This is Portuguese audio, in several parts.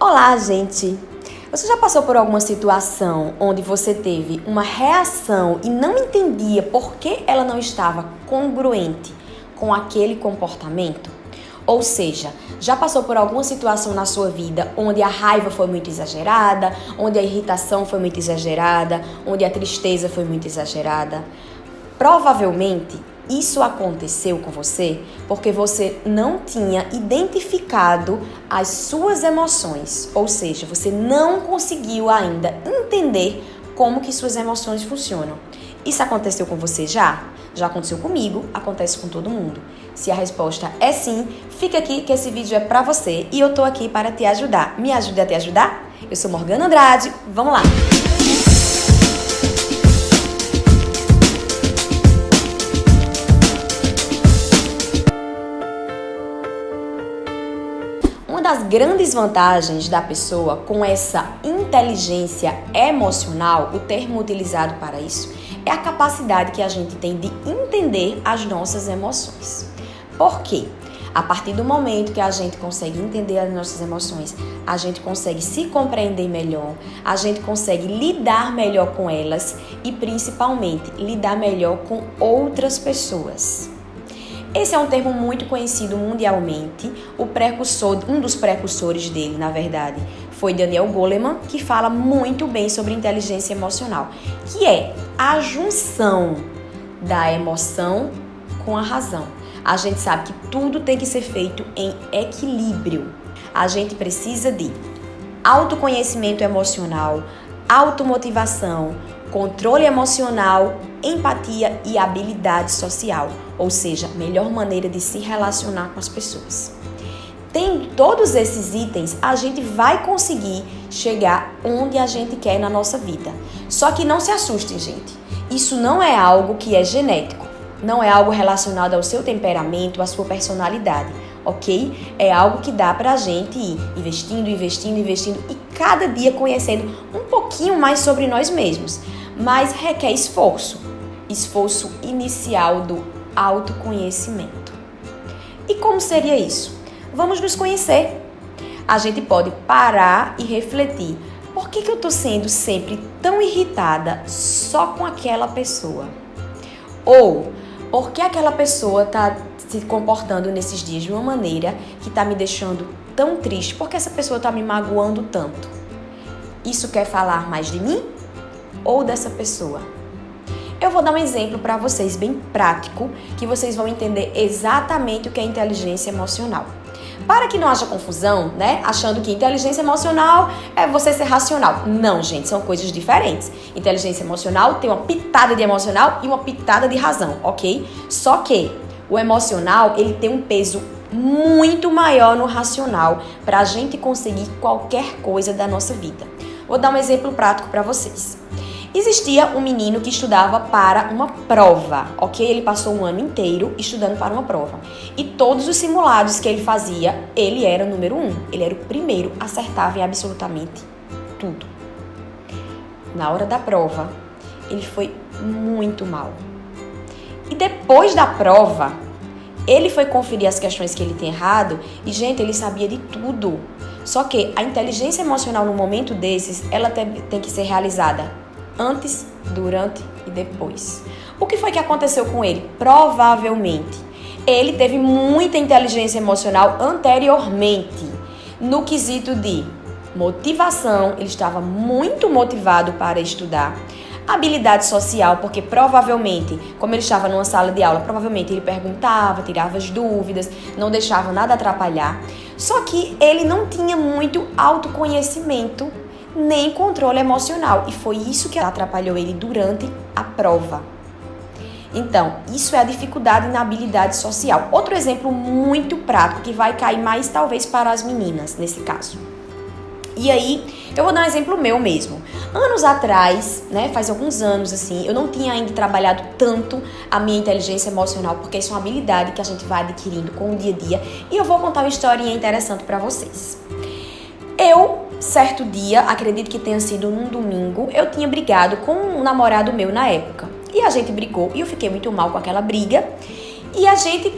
Olá, gente! Você já passou por alguma situação onde você teve uma reação e não entendia por que ela não estava congruente com aquele comportamento? Ou seja, já passou por alguma situação na sua vida onde a raiva foi muito exagerada, onde a irritação foi muito exagerada, onde a tristeza foi muito exagerada? Provavelmente isso aconteceu com você porque você não tinha identificado as suas emoções, ou seja, você não conseguiu ainda entender como que suas emoções funcionam. Isso aconteceu com você já? Já aconteceu comigo, acontece com todo mundo. Se a resposta é sim, fica aqui que esse vídeo é pra você e eu tô aqui para te ajudar. Me ajuda a te ajudar? Eu sou Morgana Andrade, vamos lá! Uma das grandes vantagens da pessoa com essa inteligência emocional, o termo utilizado para isso, é a capacidade que a gente tem de entender as nossas emoções. Por quê? A partir do momento que a gente consegue entender as nossas emoções, a gente consegue se compreender melhor, a gente consegue lidar melhor com elas e, principalmente, lidar melhor com outras pessoas. Esse é um termo muito conhecido mundialmente. Um dos precursores dele, na verdade, foi Daniel Goleman, que fala muito bem sobre inteligência emocional, que é a junção da emoção com a razão. A gente sabe que tudo tem que ser feito em equilíbrio. A gente precisa de autoconhecimento emocional, automotivação, controle emocional, empatia e habilidade social, ou seja, melhor maneira de se relacionar com as pessoas. Tem todos esses itens, a gente vai conseguir chegar onde a gente quer na nossa vida. Só que não se assustem, gente. Isso não é algo que é genético, não é algo relacionado ao seu temperamento, à sua personalidade, ok? É algo que dá pra gente ir investindo e cada dia conhecendo um pouquinho mais sobre nós mesmos. Mas requer esforço inicial do autoconhecimento. E como seria isso? Vamos nos conhecer. A gente pode parar e refletir. Por que eu tô sendo sempre tão irritada só com aquela pessoa? Ou, por que aquela pessoa tá se comportando nesses dias de uma maneira que tá me deixando tão triste? Por que essa pessoa tá me magoando tanto? Isso quer falar mais de mim ou dessa pessoa? Eu vou dar um exemplo para vocês bem prático, que vocês vão entender exatamente o que é inteligência emocional. Para que não haja confusão, né? Achando que inteligência emocional é você ser racional. Não, gente, são coisas diferentes. Inteligência emocional tem uma pitada de emocional e uma pitada de razão, ok? Só que o emocional, ele tem um peso muito maior no racional para a gente conseguir qualquer coisa da nossa vida. Vou dar um exemplo prático para vocês. Existia um menino que estudava para uma prova, ok? Ele passou um ano inteiro estudando para uma prova. E todos os simulados que ele fazia, ele era o número 1. Ele era o primeiro, acertava em absolutamente tudo. Na hora da prova, ele foi muito mal. E depois da prova, ele foi conferir as questões que ele tinha errado e, gente, ele sabia de tudo. Só que a inteligência emocional no momento desses, ela tem que ser realizada antes, durante e depois. O que foi que aconteceu com ele? Provavelmente, ele teve muita inteligência emocional anteriormente. No quesito de motivação, ele estava muito motivado para estudar. Habilidade social, porque provavelmente, como ele estava numa sala de aula, provavelmente ele perguntava, tirava as dúvidas, não deixava nada atrapalhar. Só que ele não tinha muito autoconhecimento nem controle emocional. E foi isso que atrapalhou ele durante a prova. Então, isso é a dificuldade na habilidade social. Outro exemplo muito prático, que vai cair mais talvez para as meninas, nesse caso. E aí, eu vou dar um exemplo meu mesmo. Anos atrás, né, faz alguns anos assim, eu não tinha ainda trabalhado tanto a minha inteligência emocional, porque isso é uma habilidade que a gente vai adquirindo com o dia a dia. E eu vou contar uma historinha interessante para vocês. Certo dia, acredito que tenha sido num domingo, eu tinha brigado com um namorado meu na época. E a gente brigou e eu fiquei muito mal com aquela briga. E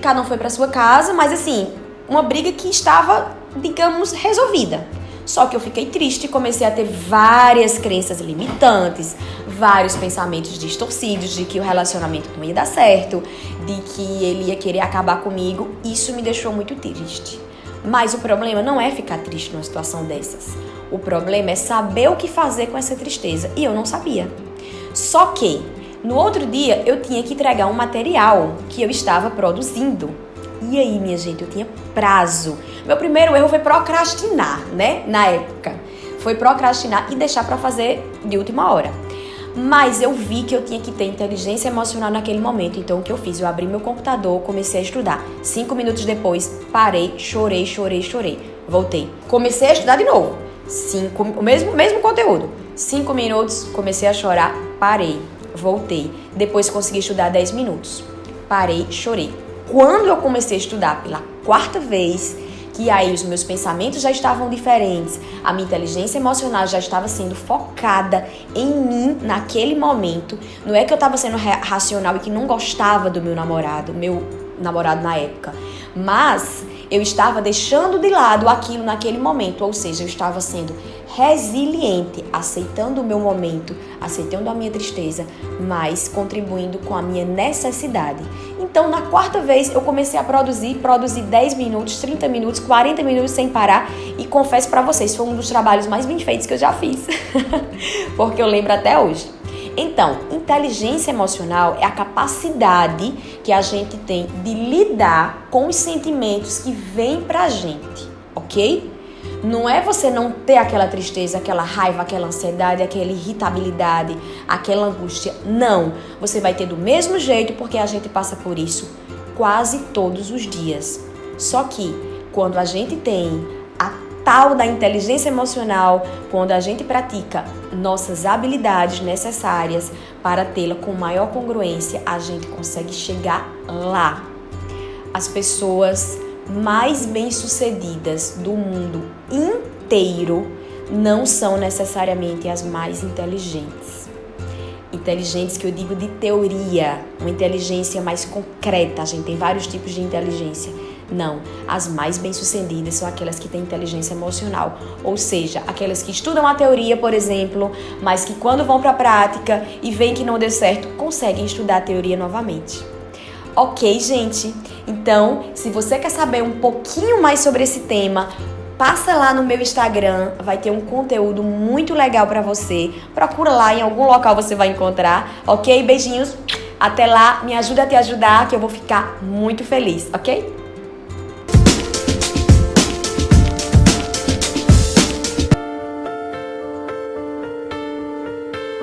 cada um foi pra sua casa, mas assim, uma briga que estava, digamos, resolvida. Só que eu fiquei triste e comecei a ter várias crenças limitantes, vários pensamentos distorcidos de que o relacionamento não ia dar certo, de que ele ia querer acabar comigo. Isso me deixou muito triste. Mas o problema não é ficar triste numa situação dessas. O problema é saber o que fazer com essa tristeza. E eu não sabia. Só que, no outro dia, eu tinha que entregar um material que eu estava produzindo. E aí, minha gente, eu tinha prazo. Meu primeiro erro foi procrastinar, né? Na época. Foi procrastinar e deixar pra fazer de última hora. Mas eu vi que eu tinha que ter inteligência emocional naquele momento. Então, o que eu fiz? Eu abri meu computador, comecei a estudar. 5 minutos depois, parei, chorei. Voltei. Comecei a estudar de novo. O mesmo conteúdo. 5 minutos, comecei a chorar, parei, voltei. Depois consegui estudar 10 minutos. Parei, chorei. Quando eu comecei a estudar pela 4ª vez, que aí os meus pensamentos já estavam diferentes, a minha inteligência emocional já estava sendo focada em mim naquele momento. Não é que eu estava sendo racional e que não gostava do meu namorado na época, mas eu estava deixando de lado aquilo naquele momento, ou seja, eu estava sendo resiliente, aceitando o meu momento, aceitando a minha tristeza, mas contribuindo com a minha necessidade. Então, na 4ª vez, eu comecei a produzir 10 minutos, 30 minutos, 40 minutos sem parar, e confesso pra vocês, foi um dos trabalhos mais bem feitos que eu já fiz, porque eu lembro até hoje. Então, inteligência emocional é a capacidade que a gente tem de lidar com os sentimentos que vêm pra gente, ok? Não é você não ter aquela tristeza, aquela raiva, aquela ansiedade, aquela irritabilidade, aquela angústia. Não, você vai ter do mesmo jeito porque a gente passa por isso quase todos os dias. Só que quando a gente tem a tal da inteligência emocional, quando a gente pratica nossas habilidades necessárias para tê-la com maior congruência, a gente consegue chegar lá. As pessoas mais bem-sucedidas do mundo inteiro não são necessariamente as mais inteligentes. Inteligentes que eu digo de teoria, uma inteligência mais concreta. A gente tem vários tipos de inteligência. Não, as mais bem-sucedidas são aquelas que têm inteligência emocional, ou seja, aquelas que estudam a teoria, por exemplo, mas que quando vão para a prática e veem que não deu certo, conseguem estudar a teoria novamente. Ok, gente? Então, se você quer saber um pouquinho mais sobre esse tema, passa lá no meu Instagram, vai ter um conteúdo muito legal para você. Procura lá, em algum local você vai encontrar, ok? Beijinhos, até lá, me ajuda a te ajudar, que eu vou ficar muito feliz, ok?